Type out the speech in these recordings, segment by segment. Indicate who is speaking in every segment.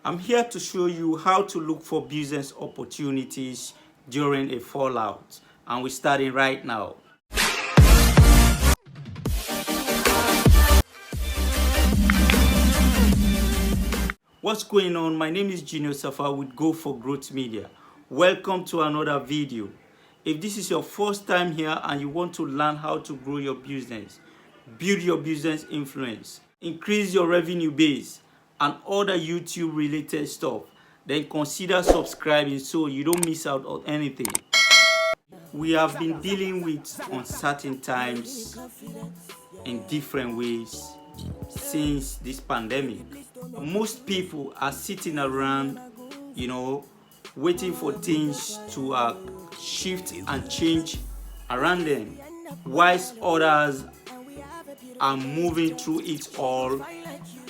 Speaker 1: I'm here to show you how to look for business opportunities during a fallout, and we're starting right now. What's going on? My name is Junior Safa with Go for Growth Media. Welcome to another video. If this is your first time here and you want to learn how to grow your business, build your business influence, increase your revenue base, and other YouTube related stuff, then consider subscribing so you don't miss out on anything. We have been dealing with uncertain times in different ways since this pandemic. Most people are sitting around, waiting for things to shift and change around them, whilst others are moving through it all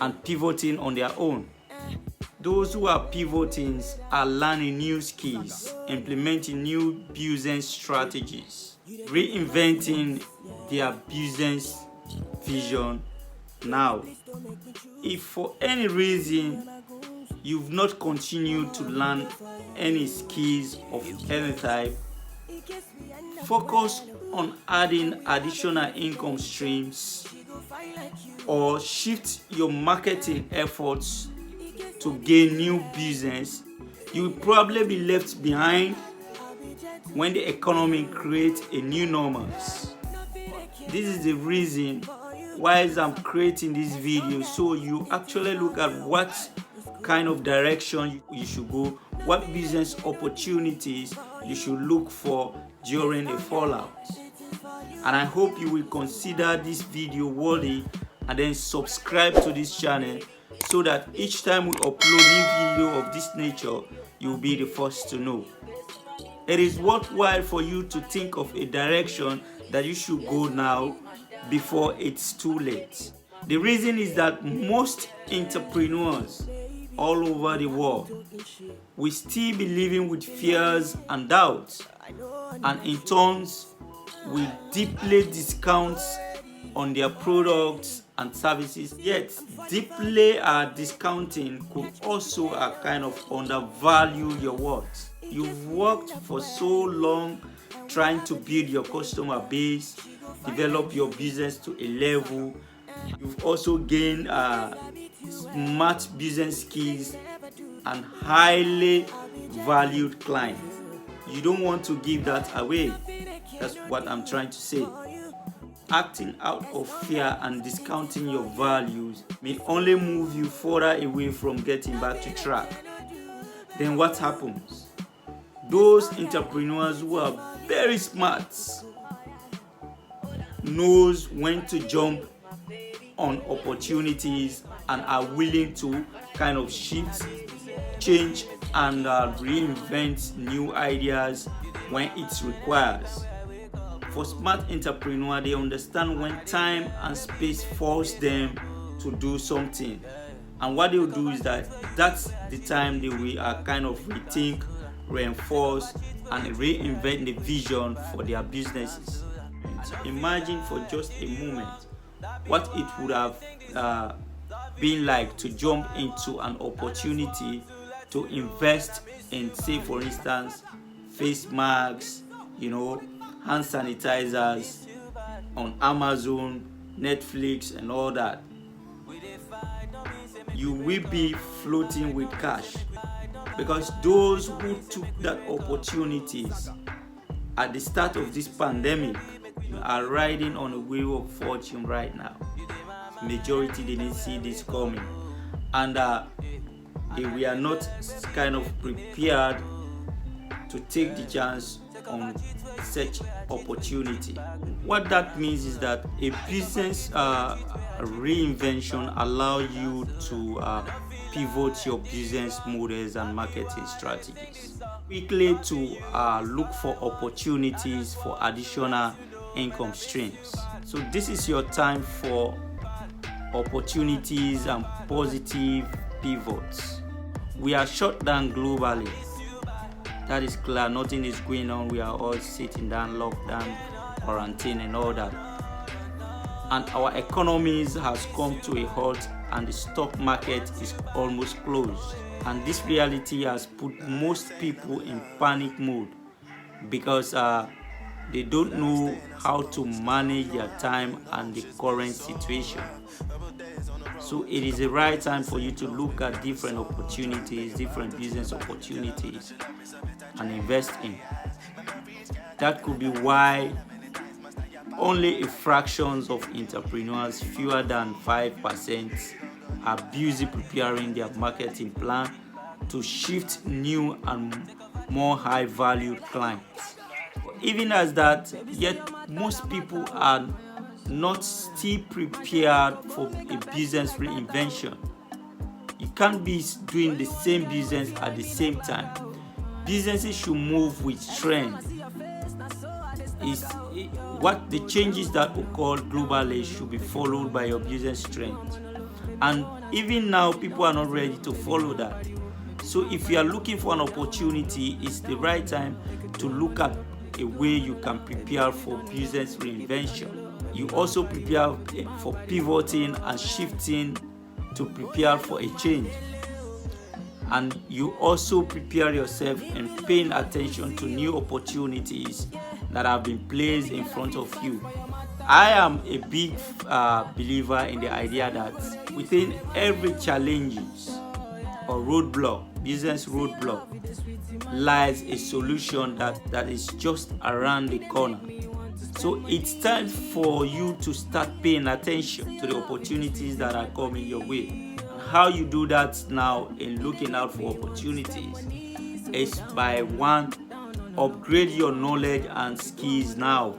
Speaker 1: and pivoting on their own. Those who are pivoting are learning new skills, implementing new business strategies, reinventing their business vision now. If for any reason you've not continued to learn any skills of any type, focus on adding additional income streams or shift your marketing efforts to gain new business. You will probably be left behind when the economy creates a new normals. This is the reason why I'm creating this video, so you actually look at what kind of direction you should go, what business opportunities you should look for during a fallout. And I hope you will consider this video worthy and then subscribe to this channel so that each time we upload new video of this nature, you will be the first to know. It is worthwhile for you to think of a direction that you should go now before it's too late. The reason is that most entrepreneurs all over the world will still be living with fears and doubts, and in turns will deeply discount on their products and services. Yet deeply discounting could also kind of undervalue your worth. You've worked for so long trying to build your customer base, develop your business to a level. You've also gained smart business skills and highly valued clients. You don't want to give that away. That's what I'm trying to say. Acting out of fear and discounting your values may only move you further away from getting back to track. Then what happens? Those entrepreneurs who are very smart knows when to jump on opportunities and are willing to kind of shift, change, and reinvent new ideas when it requires. For smart entrepreneurs, they understand when time and space force them to do something, and what they will do is that's the time they will kind of rethink, reinforce, and reinvent the vision for their businesses. Imagine for just a moment what it would have been like to jump into an opportunity to invest in, say for instance, face masks, hand sanitizers on Amazon, Netflix, and all that. You will be floating with cash, because those who took that opportunities at the start of this pandemic are riding on a wheel of fortune right now. Majority didn't see this coming, and we are not kind of prepared to take the chance on such opportunity. What that means is that a business reinvention allows you to pivot your business models and marketing strategies quickly to look for opportunities for additional income streams. So this is your time for opportunities and positive pivots. We are shut down globally. That is clear. Nothing is going on. We are all sitting down, locked down, quarantine, and all that. And our economies has come to a halt, and the stock market is almost closed. And this reality has put most people in panic mode because they don't know how to manage their time and the current situation. So it is the right time for you to look at different opportunities, different business opportunities, and invest in. That could be why only a fraction of entrepreneurs, fewer than 5%, are busy preparing their marketing plan to shift new and more high-valued clients. Even as that, yet most people are not still prepared for a business reinvention. You can't be doing the same business at the same time. Businesses should move with trends. What the changes that occur globally should be followed by your business trends. And even now, people are not ready to follow that. So if you are looking for an opportunity, it's the right time to look at a way you can prepare for business reinvention. You also prepare for pivoting and shifting to prepare for a change. And you also prepare yourself in paying attention to new opportunities that have been placed in front of you. I am a big believer in the idea that within every challenge or roadblock, business roadblock, lies a solution that is just around the corner. So it's time for you to start paying attention to the opportunities that are coming your way. And how you do that now in looking out for opportunities is by one, upgrade your knowledge and skills now.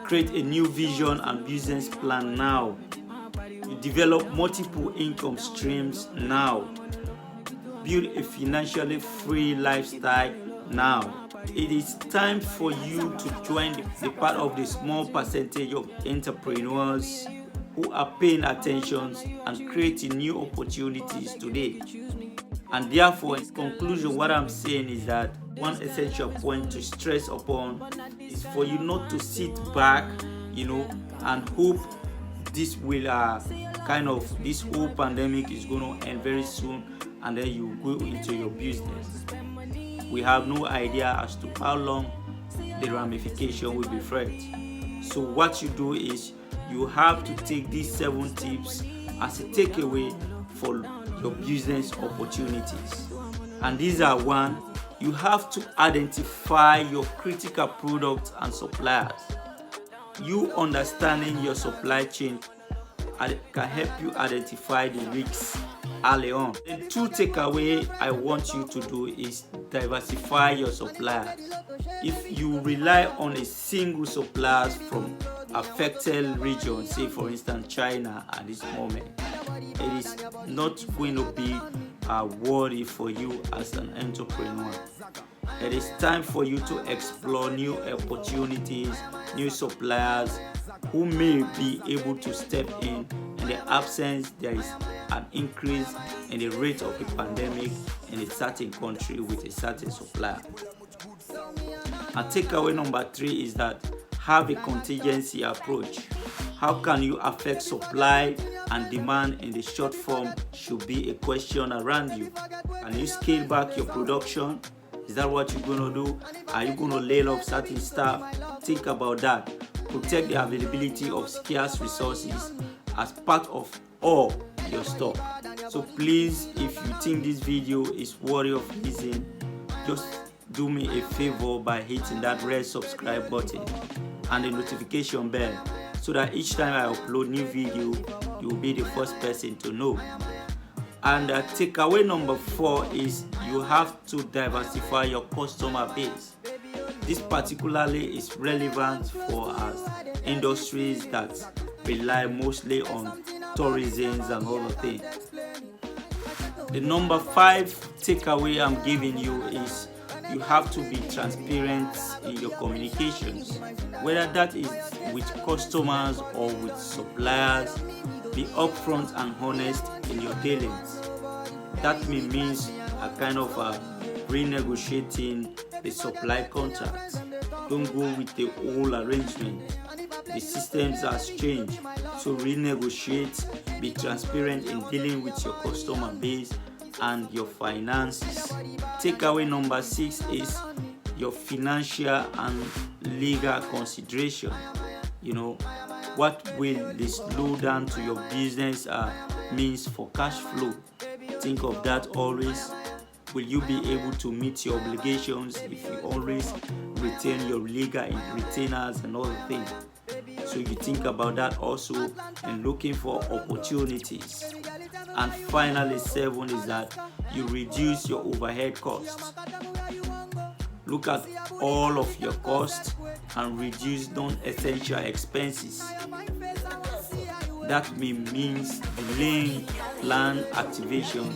Speaker 1: Create a new vision and business plan now. You develop multiple income streams now. Build a financially free lifestyle now. It is time for you to join the part of the small percentage of entrepreneurs who are paying attention and creating new opportunities today. And therefore, in conclusion, what I'm saying is that one essential point to stress upon is for you not to sit back, and hope this will this whole pandemic is going to end very soon, and then you go into your business. We have no idea as to how long the ramification will be felt. So what you do is you have to take these 7 tips as a takeaway for your business opportunities. And these are: 1, you have to identify your critical products and suppliers. You understanding your supply chain can help you identify the risks early on. The 2 takeaway I want you to do is diversify your suppliers. If you rely on a single supplier from affected regions, say for instance China at this moment, it is not going to be worthy for you as an entrepreneur. It is time for you to explore new opportunities, new suppliers who may be able to step in the absence there is an increase in the rate of the pandemic in a certain country with a certain supplier. And takeaway number 3 is that have a contingency approach. How can you affect supply and demand in the short form should be a question around you. Can you scale back your production? Is that what you're going to do? Are you going to lay off certain staff? Think about that. Protect the availability of scarce resources as part of all your stock. So please, if you think this video is worthy of listening, just do me a favor by hitting that red subscribe button and the notification bell, so that each time I upload new video, you will be the first person to know. And takeaway number 4 is you have to diversify your customer base. This particularly is relevant for us industries that rely mostly on tourism and other things. The number 5 takeaway I'm giving you is you have to be transparent in your communications, whether that is with customers or with suppliers. Be upfront and honest in your dealings. That may mean a kind of renegotiating the supply contracts. Don't go with the old arrangement. The systems has changed, so renegotiate. Be transparent in dealing with your customer base and your finances. Takeaway number 6 is your financial and legal consideration. What will the slowdown to your business means for cash flow? Think of that always. Will you be able to meet your obligations if you always retain your legal retainers and other things? So you think about that also and looking for opportunities. And finally, 7 is that you reduce your overhead costs. Look at all of your costs and reduce non-essential expenses. That means delaying plan activation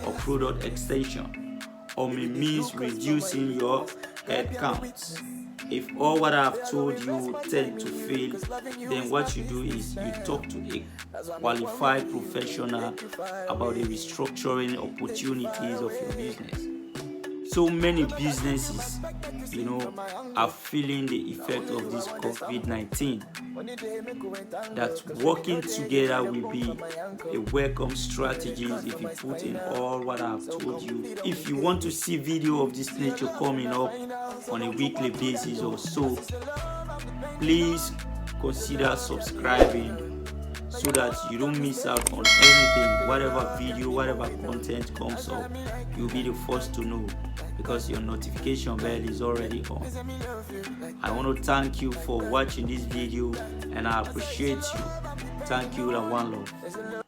Speaker 1: or product extension, or means reducing your headcount. If all what I've told you tend to fail, then what you do is you talk to a qualified professional about the restructuring opportunities of your business. So many businesses, are feeling the effect of this COVID-19. That working together will be a welcome strategy if you put in all what I've told you. If you want to see video of this nature coming up on a weekly basis or so, please consider subscribing so that you don't miss out on anything. Whatever video, whatever content comes up, you'll be the first to know because your notification bell is already on. I want to thank you for watching this video and I appreciate you. Thank you and one love.